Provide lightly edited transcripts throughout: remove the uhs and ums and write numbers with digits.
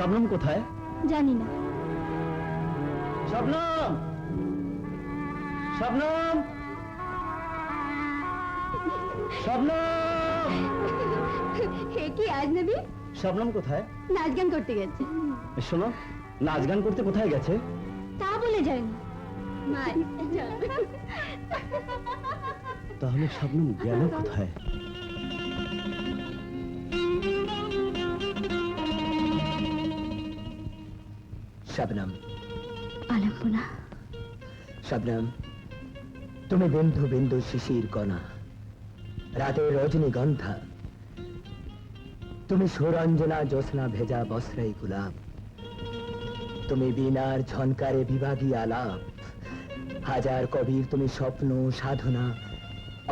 শবনম কোথায়? জানি না। শবনম, শবনম, শবনম। হে কি আজনবী? শবনম কোথায়? নাচ গান করতে গেছে। শোনো, নাচ গান করতে কোথায় গেছে? তা বলে যায়নি। তাহলে শবনম গেল কোথায়? শবনম, আলাপনা। শবনম, তুমি বিন্দু বিন্দু শিশির কণা, রাতের রজনীগন্ধা। তুমি সুরঞ্জনা জ্যোৎস্না ভেজা বস্ত্রাই গোলাপ। তুমি বীণার ঝনকারে বিভাগী আলাপ। হাজার কবির তুমি স্বপ্ন সাধনা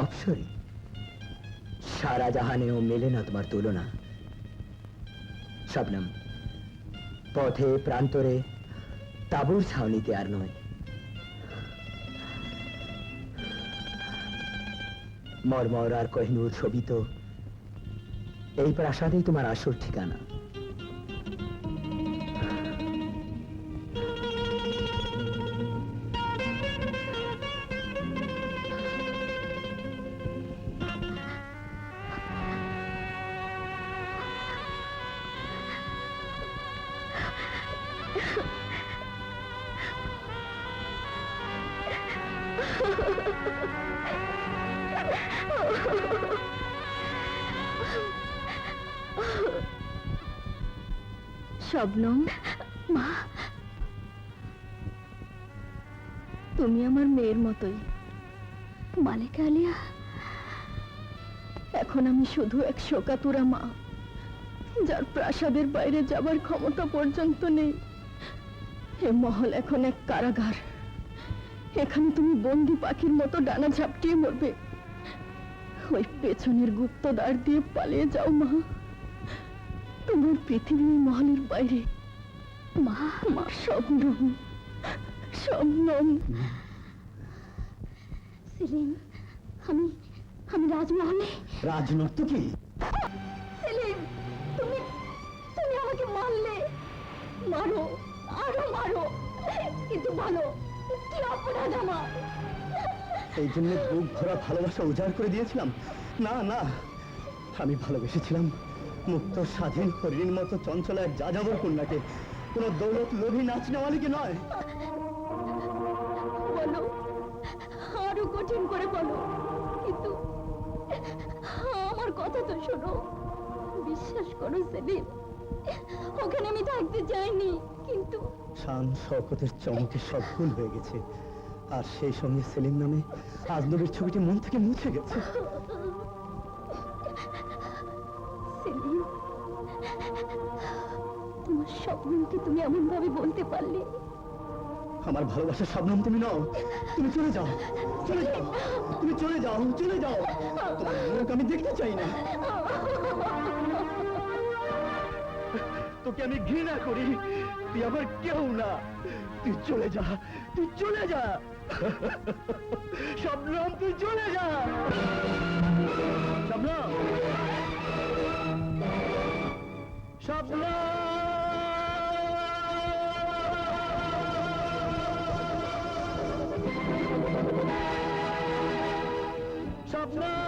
অপসরী। সারা জাহানেও মেলে না তোমার তুলনা। শবনম, পথে প্রান্তরে তাঁবুর ছাউনিতে আর নয়, মরমর আর কোহিনূর শোভিত এই প্রাসাদেই তোমার আসল ঠিকানা। শবনম, মা, তুমি আমার মেয়ের মতোই। মালেকা আলিয়া, এখন আমি শুধু এক শোকাতুরা মা, যার প্রাসাদের বাইরে যাবার ক্ষমতা পর্যন্ত নেই। এ মহল এখন এক কারাগার। এখানে তুমি বন্দি পাখির মতো ডানা ঝাপটিয়ে মরবে। ওই পেছনের গুপ্ত দ্বার দিয়ে পালিয়ে যাও মা। তোমার পৃথিবী মহলের বাইরে। মা, মা, শবনম, শবনম। সেলিম, আমি আমি রাজমহলে। রাজনর্তকী? সেলিম, তুমি তুমি আমাকে মারলে। মারো, আরো মারো, কিন্তু বলো কি অপরাধ আমার? এই জন্য বুক ভরা ভালোবাসা উজাড় করে দিয়েছিলাম? না না, আমি ভালোবেসেছিলাম মুক্ত স্বাধীন হরিণীর মতো চঞ্চল এক যাযাবর কন্যাকে, কোন দৌলত লোভী নাচ নেওয়ালিকে নয়। বলো, আরো কঠিন করে বলো, কিন্তু আমার কথা তো শোনো। বিশ্বাস করো সেলিম, ওখানে আমি থাকতে চাইনি, কিন্তু শান শওকতের চমকে সব ভুল হয়ে গেছে, আর সেই সঙ্গে সেলিম নামে আজনবীর ছবিটি মন থেকে মুছে গেছে। সেলিম, তোমার স্বপ্নকে তুমি এমন ভাবে বলতে পারলে? আমার ভালোবাসার শবনম তুমি নও। তুমি চলে যাও, চলে যাও, তুমি চলে যাও, চলে যাও। তোমার মুখ আমি দেখতে চাই না। তোকে আমি ঘৃণা করি, তুই আমার কেউ না। তুই চলে যা, তুই চলে যা শবনম, তুই চলে যা। শবনম, শবনম, শবনম,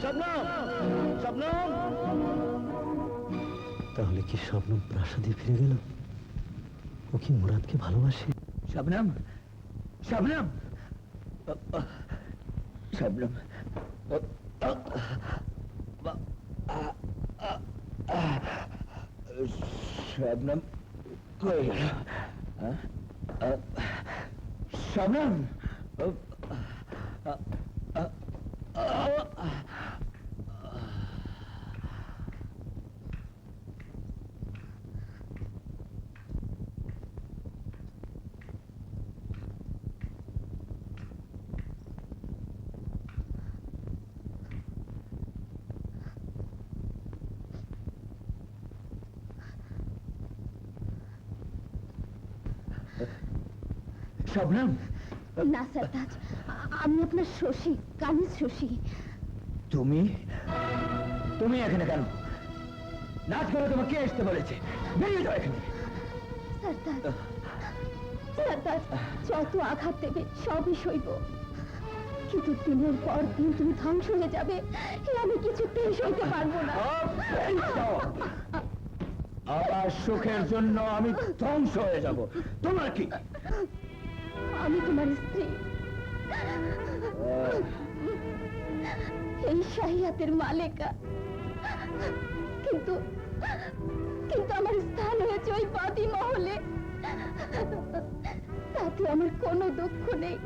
শবনম, শবনম। তাহলে কি শবনম প্রাসাদে ফিরে গেল? ও কি মুরাদকে ভালোবাসে? শবনম, শবনম, শবনম, শবনম কই গেল? শবনম, শবনম। না সারতাজ, আমি আপনার শশী, কানিজ শশী। তুমি তুমি এখানে কেন? নাচ করে তোমাকে কে আসতে বলেছে? বেরিয়ে যাও এখানে। সরদার, সরদার, যত আঘাত দেবে সবই সইব, কিন্তু দিনের পর দিন তুমি ধ্বংস হয়ে যাবে, এ আমি কিছুতেই সইতে পারবো না। আবার সুখের জন্য আমি ধ্বংস হয়ে যাব? তোমার কি? আমি তোমার স্ত্রী, এই শাহিয়াতের মালেকা, কিন্তু কিন্তু আমার স্থান হয়েছে ওই বাদী মহলে। তাতে আমার কোনো দুঃখ নেই।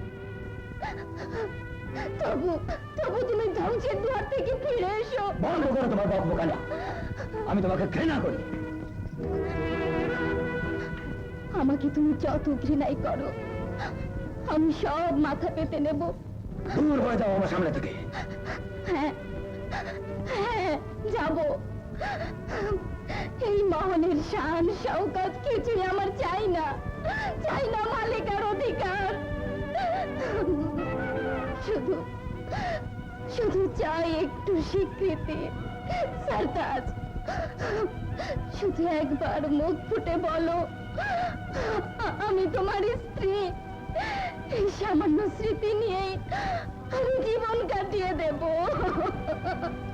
তবু তবু তুমি ধ্বংসের দুয়ার থেকে ফিরে এসো। বন্ধ করো তোমার বকবকানি। আমি তোমাকে ঘৃণা করি। আমাকে তুমি যত ঘৃণাই করো, আমি সব মাথা পেতে নেব। দূর হয়ে যাও আমার সামনে থেকে। হ্যাঁ হ্যাঁ, যাব। এই মহলের শান শওকত কিছুই আমার চাই না, চাই না মালিকার অধিকার। শুধু শুধু চাই একটু স্বীকৃতি। সরতাজ, শুধু একবার মুখ ফুটে বলো, আমি তোমার স্ত্রী। এই সামান্য স্মৃতি নিয়েই আমি জীবন কাটিয়ে দেব।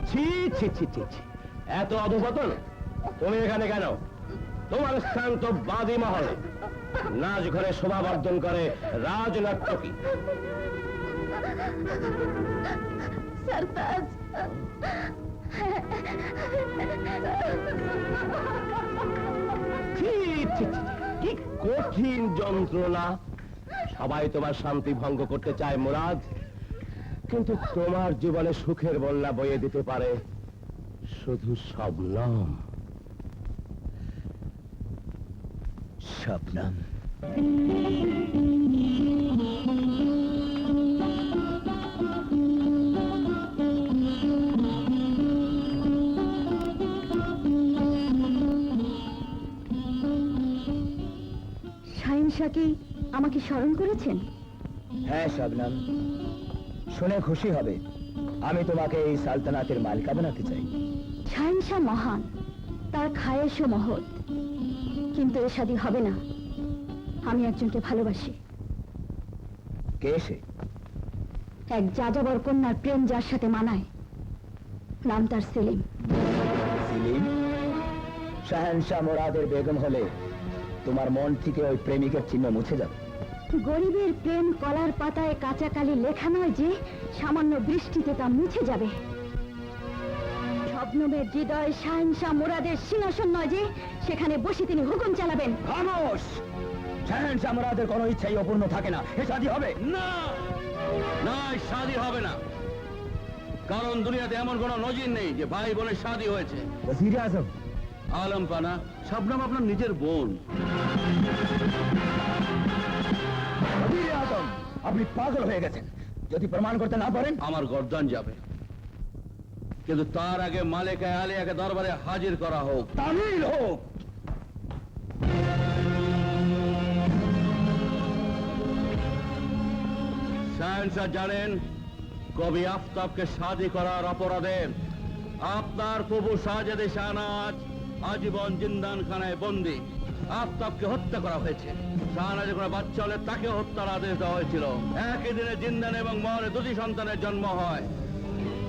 ছি ছি ছি ছি ছি, এত অধপতন! তুমি এখানে কেন? তোমার স্থান তো বাদী মহলে। নাচ ঘরে শোভাবর্ধন করে রাজনর্তকী। সরতাজ, ছি ছি ছি, কি কঠিন যন্ত্রণা! সবাই তোমার শান্তি ভঙ্গ করতে চায় মুরাদ, কিন্তু তোমার জীবনে সুখের বন্যা বয়ে দিতে পারে শুধু শবনম। শবনম, শাহিনশা কি আমাকে স্মরণ করেছেন? হ্যাঁ শবনম, শুনে খুশি হবে। আমি তোমাকে এই সালতানাতের মালিকা বানাতে চাই। শাহিনশা মহান, তার খায়েশও মহৎ, কিন্তু এ শাদী হবে না। আমি একজনকে ভালোবাসি। কে সে? এক যাযাবর কন্যার প্রেম যার সাথে মানায়, নাম তার সেলিম। সেলিম? শাহেনশাহ মুরাদের বেগম হলে তোমার মন থেকে ওই প্রেমিকের চিহ্ন মুছে যাবে। গরিবের প্রেম কলার পাতায় কাঁচা কালি লেখা নয় যে সামান্য বৃষ্টিতে তা মুছে যাবে। শবনমের হৃদয় শাহেনশাহ মুরাদের সিংহাসন নয় যে সেখানে বসে তিনি হুকুম চালাবেন। খামোশ! শাহেনশাহ মুরাদের কোনো ইচ্ছাই অপূর্ণ থাকে না। এ শাদী হবে না না, শাদী হবে না, কারণ দুনিয়াতে এমন কোন নজির নেই যে ভাই বোনের শাদী হয়েছে। ওজির আজম, আলম পানা, শবনম আপনার নিজের বোন। ওজির আজম, আপনি পাগল হয়ে গেছেন। যদি প্রমাণ করতে না পারেন আমার গর্দান যাবে, কিন্তু তার আগে মালেকা আলিয়াকে দরবারে হাজির করা হোক। তামিল হোক। শাহেনশাহ জানেন, কবি আফতাবকে শাদী করার অপরাধে আপনার প্রভু শাহজাদে শাহনাজ আজীবন জিন্দানখানায় বন্দী। আফতাবকে হত্যা করা হয়েছে। শাহনাজের কোনো বাচ্চা হলে তাকে হত্যার আদেশ দেওয়া হয়েছিল। একই দিনে জিন্দান এবং মহলে দুটি সন্তানের জন্ম হয়।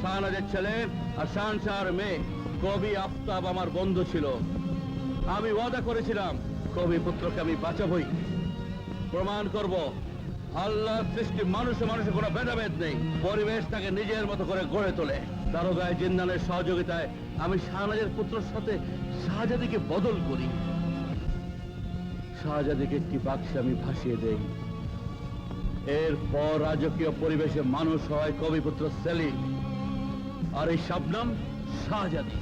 শাহনাজের ছেলে আর শাহনশাহর মেয়ে। কবি আফতাব আমার বন্ধু ছিল। আমি ওয়াদা করেছিলাম কবি পুত্রকে আমি বাঁচাবই। প্রমাণ করব আল্লাহ সৃষ্টি মানুষে মানুষে কোনো ভেদাভেদ নেই। পরিবেশ তাকে নিজের মতো করে গড়ে তোলে। দারোগায় জিন্দানের সহযোগিতায় আমি শাহনাজের পুত্রের সাথে শাহজাদিকে বদল করি। শাহজাদিকে একটি বাক্সে আমি ভাসিয়ে দেই। এরপর রাজকীয় পরিবেশে মানুষ হয় কবিপুত্র সেলিম, আর এই শবনম শাহজাদি।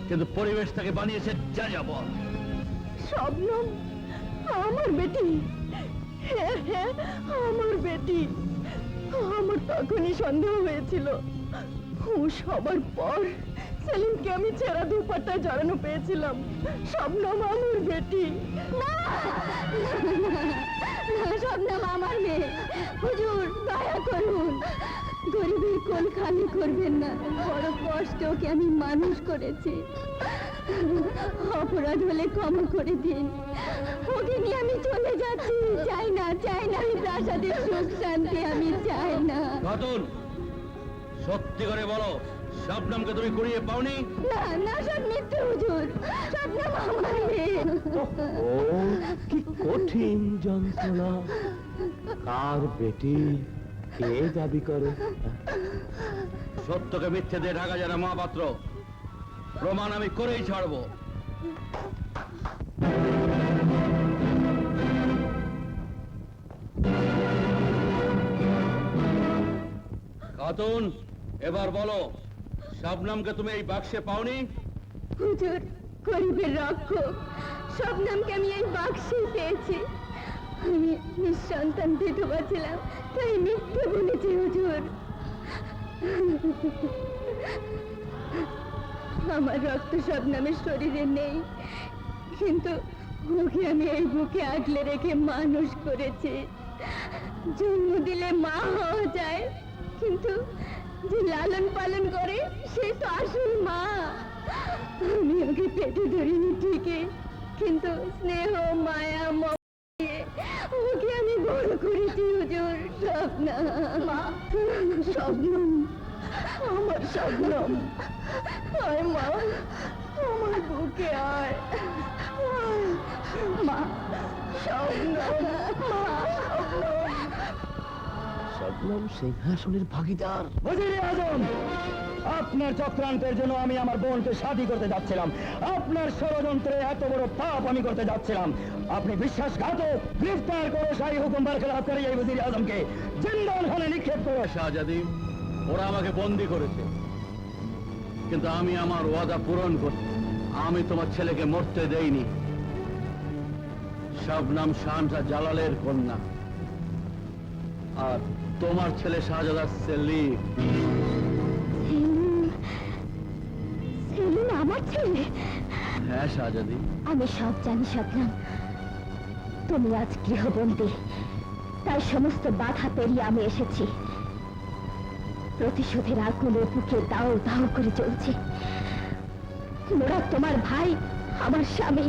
কিন্তু পরিবেশ তাকে বানিয়েছে যাযাবর। শবনম আমার বেটি। হ্যাঁ হ্যাঁ, আমার বেটি। আমার তখনই সন্দেহ হয়েছিল হুঁশ হবার পর সেলিমকে আমি ছেঁড়া দুপাট্টায় জড়ানো পেয়েছিলাম। শবনম আমার বেটি। না, শবনম আমার মেয়ে। হুজুর দয়া করুন, গরিবের কোল খালি করবেন না। বড় কষ্ট ওকে আমি মানুষ করেছি, অপরাধ হলে ক্ষমা করে দিন। ওকে নিয়ে আমি চলে যাচ্ছি। চাই না, চাই না আমি প্রাসাদের সুখ শান্তি আমি চাই না। খাতুন, সত্যি করে বলো, শবনমকে তুমি কুড়িয়ে পাওনি? না না, সব মিথ্যে হুজুর। শবনম আমার মেয়ে। ও কি কঠিন যন্ত্রণা! কার বেটি, কে দাবি করে? সত্যকে মিথ্যে দিয়ে ঢাকা যায় না মহাপাত্র। প্রমাণ আমি করেই ছাড়বো। খাতুন, এবার বলো, শবনমকে তুমি এই বাক্সে পাওনি? হুজুর, গরিবের রক্ষক শবনমকে আমি এই বাক্সেই পেয়েছি। আমি নিঃসন্তান বিধবা ছিলাম, তাই মিথ্যে বলেছি হুজুর। আমার রক্ত শবনমের শরীরে নেই, কিন্তু ওকে আমি এই বুকে আগলে রেখে মানুষ করেছি। জন্ম দিলে মা হওয়া যায়, কিন্তু যে লালন পালন করে সে তো আসল মা। আমি ওকে পেটে ধরিনি ঠিকই, কিন্তু স্নেহ মায়া দিয়ে ওকে আমি বড় করেছি হুজুর। শবনম, আমার শবনম, আয় মা, আমার বুকে আয়। মা, শবনম, মা, শবনম। শবনম সিংহাসনের ভাগীদার। ওজিরে আজম, আপনার চক্রান্তের জন্য আমি আমার বোনকে শাদী করতে যাচ্ছিলাম। আপনার ষড়যন্ত্রে এত বড় পাপ আমি করতে যাচ্ছিলাম। আপনি বিশ্বাসঘাতক। গ্রেফতার করো শাহী হুকুম বরখেলাপ করে এই ওজিরে আজমকে জিন্দাখানে নিক্ষেপ করো। শাহজাদি, ওরা আমাকে বন্দি করেছে, কিন্তু আমি আমার ওয়াদা পূরণ করতে, আমি তোমার ছেলেকে মরতে দেইনি। শবনম শাহজাদা জালালের কন্যা, আর তোমার ছেলে শাহজাদা সেলিম। সেলিম আমার ছেলে? হ্যাঁ শাহজাদি, আমি সব জানি শবনম। তুমি আজ গৃহবন্দী, তাই সমস্ত বাধা পেরিয়ে আমি এসেছি। প্রতিশোধের আগুনে বুকে দাও দাও করে চলছে। মুরাদ তোমার ভাই, আমার স্বামী,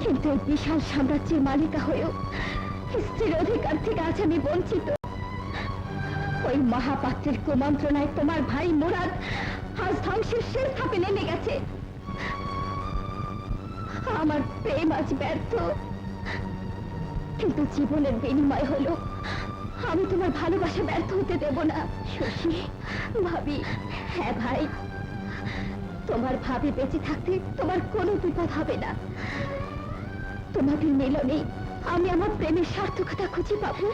কিন্তু এই বিশাল সাম্রাজ্যের মালিকা হয়েও স্ত্রীর অধিকার থেকে আজ আমি বঞ্চিত। ওই মহাপাত্রের কুমন্ত্রণায় তোমার ভাই মুরাদ আজ ধ্বংসের শেষ ধাপে নেমে গেছে। আমার প্রেম আজ ব্যর্থ, কিন্তু জীবনের বিনিময় হলো আমি তোমার ভালোবাসা ব্যর্থ হতে দেব না। শশী, ভাবি, হ্যাঁ ভাই, তোমার ভাবি বেঁচে থাকতে তোমার কোনো বিপদ হবে না। তোমাদের মিলনে আমি আমার প্রেমের সার্থকতা খুঁজে পাবো।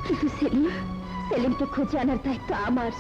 কিন্তু সেলিমকে খুঁজে আনার দায়িত্ব আমার।